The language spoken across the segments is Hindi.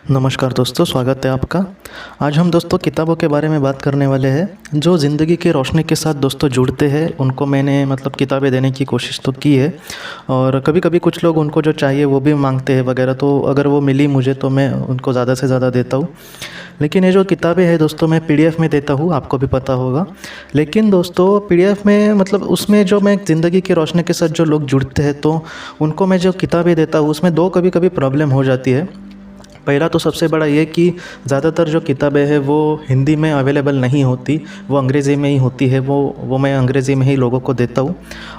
नमस्कार दोस्तों, स्वागत है आपका। आज हम दोस्तों किताबों के बारे में बात करने वाले हैं जो ज़िंदगी की रोशनी के साथ दोस्तों जुड़ते हैं। उनको मैंने किताबें देने की कोशिश तो की है, और कभी कभी कुछ लोग उनको जो चाहिए वो भी मांगते हैं वगैरह, तो अगर वो मिली मुझे तो मैं उनको ज़्यादा से ज़्यादा देता हूँ। लेकिन ये जो किताबें हैं दोस्तों मैं पीडीएफ में देता हूँ, आपको भी पता होगा। लेकिन दोस्तों पीडीएफ में उसमें जो मैं ज़िंदगी की रोशनी के साथ जो लोग जुड़ते हैं तो उनको मैं जो किताबें देता हूँ उसमें दो कभी कभी प्रॉब्लम हो जाती है। पहला तो सबसे बड़ा ये कि ज़्यादातर जो किताबें हैं वो हिंदी में अवेलेबल नहीं होती, वो अंग्रेज़ी में ही होती है। वो मैं अंग्रेज़ी में ही लोगों को देता हूँ।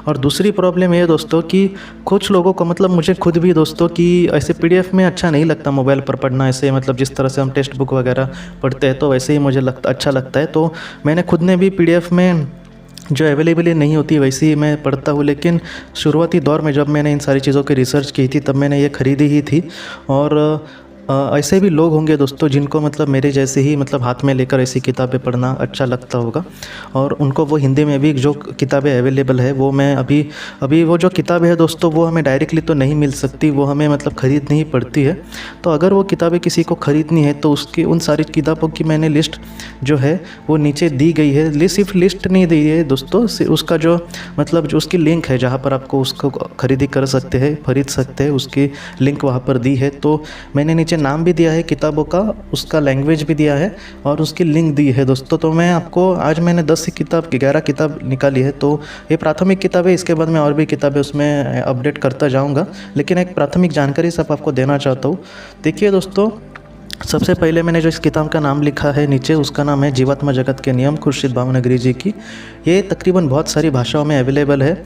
और दूसरी प्रॉब्लम ये दोस्तों कि कुछ लोगों को मुझे खुद भी दोस्तों कि ऐसे पीडीएफ में अच्छा नहीं लगता मोबाइल पर पढ़ना। ऐसे जिस तरह से हम टेक्स्ट बुक वगैरह पढ़ते हैं तो वैसे ही मुझे अच्छा लगता है। तो मैंने खुद ने भी पीडीएफ में जो अवेलेबल ही नहीं होती वैसे ही मैं पढ़ता हूँ। लेकिन शुरुआती दौर में जब मैंने इन सारी चीज़ों की रिसर्च की थी तब मैंने ये ख़रीदी ही थी। और ऐसे भी लोग होंगे दोस्तों जिनको मेरे जैसे ही हाथ में लेकर ऐसी किताबें पढ़ना अच्छा लगता होगा, और उनको वो हिंदी में भी जो किताबें अवेलेबल है वो मैं अभी वो जो किताबें है दोस्तों वो हमें डायरेक्टली तो नहीं मिल सकती, वो हमें ख़रीदनी ही पड़ती है। तो अगर वो किताबें किसी को ख़रीदनी है तो उसकी उन सारी किताबों की मैंने लिस्ट जो है वो नीचे दी गई है। सिर्फ लिस्ट नहीं दी है दोस्तों, उसका जो जो उसकी लिंक है जहाँ पर आपको उसको खरीद सकते हैं, उसकी लिंक वहाँ पर दी है। तो मैंने नीचे नाम भी दिया है किताबों का, उसका लैंग्वेज भी दिया है और उसकी लिंक दी है दोस्तों। तो मैं आपको आज मैंने 11 किताब निकाली है। तो ये प्राथमिक किताब है, इसके बाद मैं और भी किताबें उसमें अपडेट करता जाऊंगा। लेकिन एक प्राथमिक जानकारी सब आपको देना चाहता हूँ। देखिए दोस्तों, सबसे पहले मैंने जो इस किताब का नाम लिखा है नीचे, उसका नाम है जीवात्मा जगत के नियम, खुर्शीद भावनगरी जी की। ये तकरीबन बहुत सारी भाषाओं में अवेलेबल है।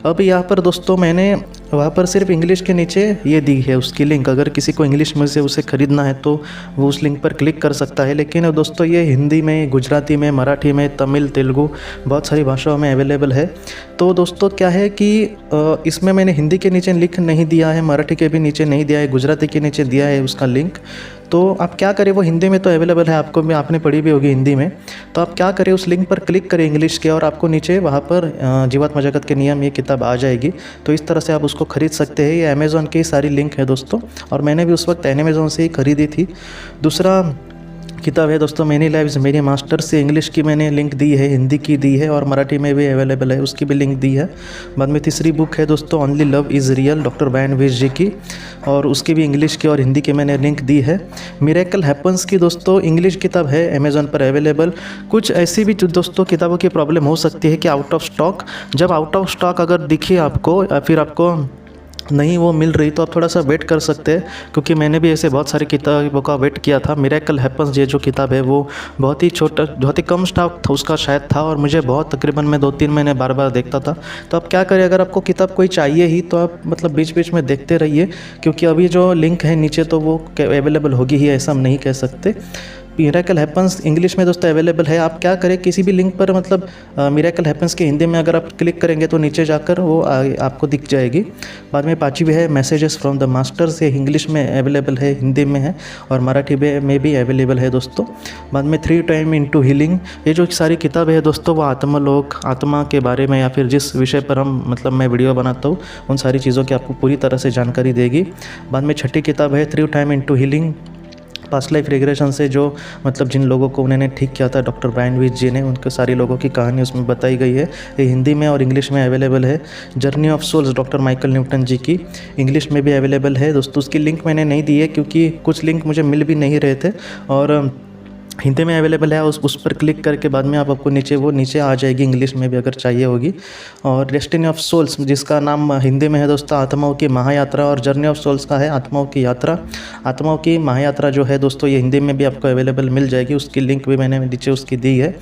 अब यहाँ पर दोस्तों मैंने वहाँ पर सिर्फ इंग्लिश के नीचे ये दी है उसकी लिंक। अगर किसी को इंग्लिश में से उसे ख़रीदना है तो वो उस लिंक पर क्लिक कर सकता है। लेकिन दोस्तों ये हिंदी में, गुजराती में, मराठी में, तमिल, तेलुगु बहुत सारी भाषाओं में अवेलेबल है। तो दोस्तों क्या है कि इसमें मैंने हिंदी के नीचे लिंक नहीं दिया है, मराठी के भी नीचे नहीं दिया है, गुजराती के नीचे दिया है उसका लिंक। तो आप क्या करें, वो हिंदी में तो अवेलेबल है, आपने पढ़ी भी होगी हिंदी में। तो आप क्या करें, उस लिंक पर क्लिक करें इंग्लिश के, और आपको नीचे वहाँ पर जीवात्मा जगत के नियम ये किताब आ जाएगी। तो इस तरह से आप उसको खरीद सकते हैं। ये अमेज़ॉन की सारी लिंक है दोस्तों, और मैंने भी उस वक्त अमेज़ॉन से ही खरीदी थी। दूसरा किताब है दोस्तों मेनी लाइव्स मेरी मास्टर्स से, इंग्लिश की मैंने लिंक दी है, हिंदी की दी है, और मराठी में भी अवेलेबल है, उसकी भी लिंक दी है। बाद में तीसरी बुक है दोस्तों only love is real, doctor Brian Weiss ji की, और उसकी भी इंग्लिश की और हिंदी की मैंने लिंक दी है। मिरेकल हैपन्स की दोस्तों इंग्लिश किताब है अमेज़ॉन पर अवेलेबल। कुछ ऐसी भी दोस्तों किताबों की प्रॉब्लम हो सकती है कि आउट ऑफ स्टॉक, जब आउट ऑफ स्टॉक अगर दिखे आपको या फिर आपको नहीं वो मिल रही तो आप थोड़ा सा वेट कर सकते हैं, क्योंकि मैंने भी ऐसे बहुत सारी किताबों का वेट किया था। मिरेकल हैपन्स ये जो किताब है वो बहुत ही कम स्टॉक था उसका शायद था, और मुझे तकरीबन मैं 2-3 महीने बार बार देखता था। तो आप क्या करें, अगर आपको किताब कोई चाहिए ही तो आप बीच बीच में देखते रहिए, क्योंकि अभी जो लिंक है नीचे तो वो अवेलेबल होगी ही, ऐसा हम नहीं कह सकते। मिरेकल हैपन्स इंग्लिश में दोस्तों अवेलेबल है। आप क्या करें, किसी भी लिंक पर मिरेकल हैपन्स के हिंदी में अगर आप क्लिक करेंगे तो नीचे जाकर वो आपको दिख जाएगी। बाद में 5वीं है मैसेजेस फ्रॉम द मास्टर्स, ये इंग्लिश में अवेलेबल है, हिंदी में है, और मराठी में भी अवेलेबल है दोस्तों। बाद में 3 टाइम इनटू हीलिंग, ये जो सारी किताबें है दोस्तों वो आत्मलोक, आत्मा के बारे में, या फिर जिस विषय पर हम मैं वीडियो बनाता हूँ उन सारी चीज़ों की आपको पूरी तरह से जानकारी देगी। बाद में 6ठी किताब है 3 time into healing, past life regression से जो जिन लोगों को उन्होंने ठीक किया था डॉक्टर ब्रायन वेस जी ने, उनके सारी लोगों की कहानी उसमें बताई गई है। ये हिंदी में और इंग्लिश में अवेलेबल है। Journey of souls doctor Michael Newton ji की इंग्लिश में भी अवेलेबल है दोस्तों। उसकी लिंक मैंने नहीं दी है क्योंकि कुछ लिंक मुझे मिल भी नहीं रहे थे, और हिंदी में अवेलेबल है। उस पर क्लिक करके बाद में आपको नीचे आ जाएगी, इंग्लिश में भी अगर चाहिए होगी। और डेस्टिनी ऑफ सोल्स जिसका नाम हिंदी में है दोस्तों आत्माओं की महायात्रा, और जर्नी ऑफ सोल्स का है आत्माओं की यात्रा। आत्माओं की महायात्रा जो है दोस्तों ये हिंदी में भी आपको अवेलेबल मिल जाएगी, उसकी लिंक भी मैंने नीचे उसकी दी है।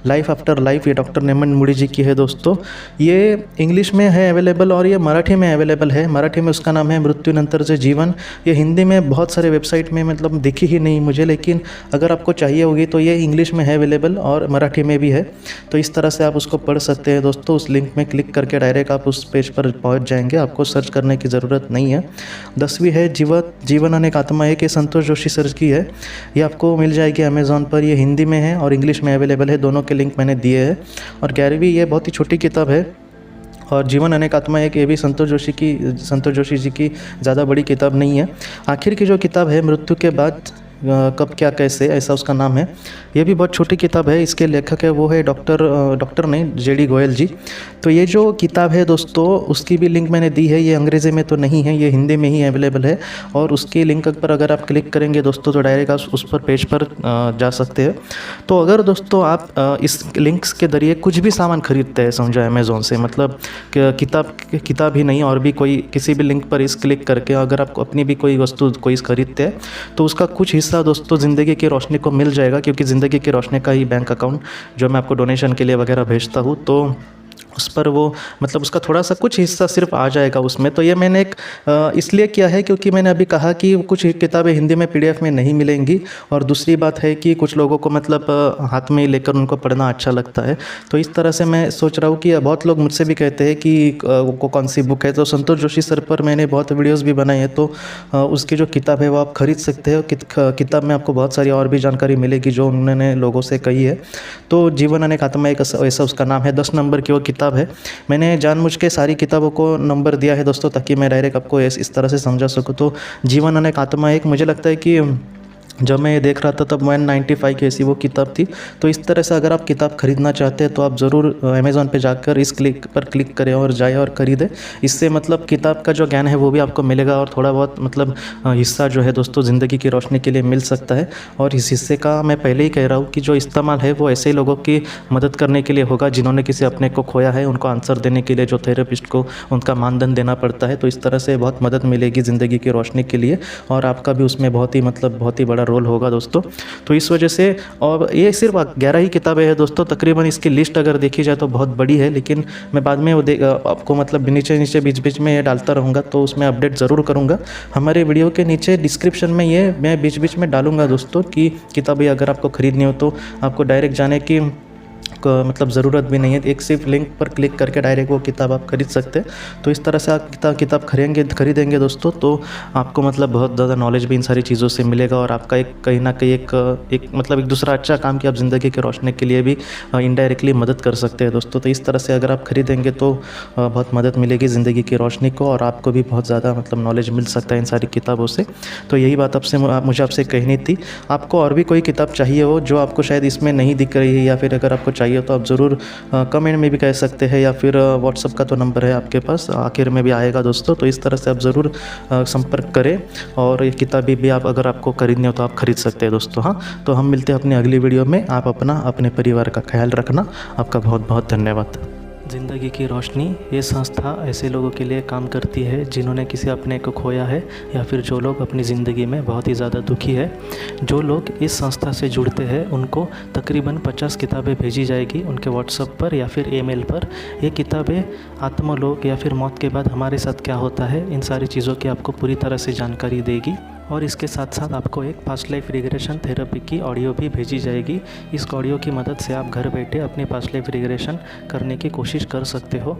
लाइफ आफ्टर लाइफ ये डॉक्टर नेमन मुड़ी जी की है दोस्तों, ये इंग्लिश में है अवेलेबल, और ये मराठी में अवेलेबल है। मराठी में उसका नाम है मृत्युनंतर से जीवन। ये हिंदी में बहुत सारे वेबसाइट में दिखी ही नहीं मुझे, लेकिन अगर आपको चाहिए होगी तो ये इंग्लिश में है अवेलेबल और मराठी में भी है। तो इस तरह से आप उसको पढ़ सकते हैं दोस्तों। उस लिंक में क्लिक करके डायरेक्ट आप उस पेज पर पहुंच जाएंगे, आपको सर्च करने की ज़रूरत नहीं है। 10वीं है जीवन अनेक आत्मा, एक संतोष जोशी सर की है, ये आपको मिल जाएगी अमेज़ॉन पर। ये हिंदी में है और इंग्लिश में अवेलेबल है, दोनों के लिंक मैंने दिए हैं। और 11वीं ये बहुत ही छोटी किताब है, और जीवन अनेक आत्मा एक, ये भी संतोष जोशी जी की ज़्यादा बड़ी किताब नहीं है। आखिर की जो किताब है मृत्यु के बाद कब क्या कैसे, ऐसा उसका नाम है। ये भी बहुत छोटी किताब है। इसके लेखक है वो है डॉक्टर नहीं, जेडी गोयल जी। तो ये जो किताब है दोस्तों, उसकी भी लिंक मैंने दी है। ये अंग्रेज़ी में तो नहीं है, ये हिंदी में ही अवेलेबल है। और उसकी लिंक पर अगर आप क्लिक करेंगे दोस्तों तो डायरेक्ट आप उस पर पेज पर जा सकते हैं। तो अगर दोस्तों आप इस लिंक्स के ज़रिए कुछ भी सामान खरीदते हैं, समझो अमेज़ोन से, मतलब किताब ही नहीं और भी कोई किसी भी लिंक पर इस क्लिक करके अगर आप अपनी भी कोई वस्तु कोई खरीदते हैं तो उसका कुछ हिस्सा दोस्तों ज़िंदगी की रोशनी को मिल जाएगा। क्योंकि ज़िंदगी की रोशनी का ही बैंक अकाउंट जो मैं आपको डोनेशन के लिए वगैरह भेजता हूँ, तो उस पर वो मतलब उसका थोड़ा सा कुछ हिस्सा सिर्फ आ जाएगा उसमें। तो ये मैंने एक इसलिए किया है क्योंकि मैंने अभी कहा कि कुछ किताबें हिंदी में पीडीएफ में नहीं मिलेंगी, और दूसरी बात है कि कुछ लोगों को मतलब हाथ में लेकर उनको पढ़ना अच्छा लगता है। तो इस तरह से मैं सोच रहा हूँ कि बहुत लोग मुझसे भी कहते हैं कि वो कौन सी बुक है। तो संतोष जोशी सर पर मैंने बहुत वीडियोज़ भी बनाए हैं, तो उसकी जो किताब है वो आप खरीद सकते हो। किताब में आपको बहुत सारी और भी जानकारी मिलेगी जो उन्होंने लोगों से कही है। तो जीवन अनेक आत्मा, एक ऐसा उसका नाम है। 10 नंबर की वो किताब है। मैंने जानबूझ के सारी किताबों को नंबर दिया है दोस्तों, ताकि मैं डायरेक्ट आपको इस तरह से समझा सकूँ। तो जीवन अनेक आत्मा एक, मुझे लगता है कि जब मैं ये देख रहा था तब 195 की ऐसी वो किताब थी। तो इस तरह से अगर आप किताब खरीदना चाहते हैं तो आप ज़रूर अमेज़ॉन पे जाकर इस क्लिक पर क्लिक करें और जाए और ख़रीदें। इससे मतलब किताब का जो ज्ञान है वो भी आपको मिलेगा, और थोड़ा बहुत मतलब हिस्सा जो है दोस्तों ज़िंदगी की रोशनी के लिए मिल सकता है। और इस हिस्से का मैं पहले ही कह रहा हूँ कि जो इस्तेमाल है वो ऐसे लोगों की मदद करने के लिए होगा जिन्होंने किसी अपने को खोया है, उनको आंसर देने के लिए जो थेरेपिस्ट को उनका मानधन देना पड़ता है। तो इस तरह से बहुत मदद मिलेगी ज़िंदगी की रोशनी के लिए, और आपका भी उसमें बहुत ही बड़ा रोल होगा दोस्तों। तो इस वजह से, और ये सिर्फ 11 ही किताबें हैं दोस्तों तकरीबन। इसकी लिस्ट अगर देखी जाए तो बहुत बड़ी है, लेकिन मैं बाद में वो आपको मतलब नीचे बीच बीच में ये डालता रहूँगा, तो उसमें अपडेट ज़रूर करूँगा। हमारे वीडियो के नीचे डिस्क्रिप्शन में ये मैं बीच बीच में डालूँगा दोस्तों कि किताबें अगर आपको ख़रीदनी हो तो आपको डायरेक्ट जाने की मतलब ज़रूरत भी नहीं है। एक सिर्फ लिंक पर क्लिक करके डायरेक्ट वो किताब आप खरीद सकते हैं। तो इस तरह से आप किताब खरीदेंगे दोस्तों, तो आपको मतलब बहुत ज़्यादा नॉलेज भी इन सारी चीज़ों से मिलेगा, और आपका एक कहीं ना कहीं एक मतलब एक दूसरा अच्छा काम कि आप ज़िंदगी के रोशनी के लिए भी इनडायरेक्टली मदद कर सकते हैं दोस्तों। तो इस तरह से अगर आप खरीदेंगे तो बहुत मदद मिलेगी ज़िंदगी की रोशनी को, और आपको भी बहुत ज़्यादा मतलब नॉलेज मिल सकता है इन सारी किताबों से। तो यही बात मुझे आपसे कहनी थी। आपको और भी कोई किताब चाहिए हो जो आपको शायद इसमें नहीं दिख रही है, या फिर अगर आपको चाहिए तो आप ज़रूर कमेंट में भी कह सकते हैं, या फिर व्हाट्सअप का तो नंबर है आपके पास, आखिर में भी आएगा दोस्तों। तो इस तरह से आप ज़रूर संपर्क करें, और ये किताबें भी आप अगर आपको खरीदनी हो तो आप खरीद सकते हैं दोस्तों। हाँ, तो हम मिलते हैं अपनी अगली वीडियो में। आप अपने परिवार का ख्याल रखना। आपका बहुत बहुत धन्यवाद। ज़िंदगी की रोशनी ये संस्था ऐसे लोगों के लिए काम करती है जिन्होंने किसी अपने को खोया है, या फिर जो लोग अपनी ज़िंदगी में बहुत ही ज़्यादा दुखी है। जो लोग इस संस्था से जुड़ते हैं उनको तकरीबन 50 किताबें भेजी जाएगी उनके व्हाट्सएप पर या फिर ईमेल पर। ये किताबें आत्मलोक या फिर मौत के बाद हमारे साथ क्या होता है, इन सारी चीज़ों की आपको पूरी तरह से जानकारी देगी। और इसके साथ साथ आपको एक पास्ट लाइफ रिग्रेशन थेरेपी की ऑडियो भी भेजी जाएगी। इस ऑडियो की मदद से आप घर बैठे अपनी पास्ट लाइफ रिग्रेशन करने की कोशिश कर सकते हो।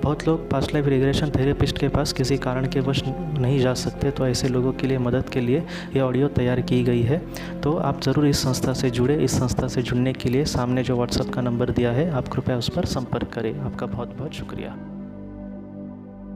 बहुत लोग पास्ट लाइफ रिग्रेशन थेरेपिस्ट के पास किसी कारण के वश नहीं जा सकते, तो ऐसे लोगों के लिए मदद के लिए ये ऑडियो तैयार की गई है। तो आप ज़रूर इस संस्था से जुड़े। इस संस्था से जुड़ने के लिए सामने जो व्हाट्सएप का नंबर दिया है, आप कृपया उस पर संपर्क करें। आपका बहुत बहुत शुक्रिया।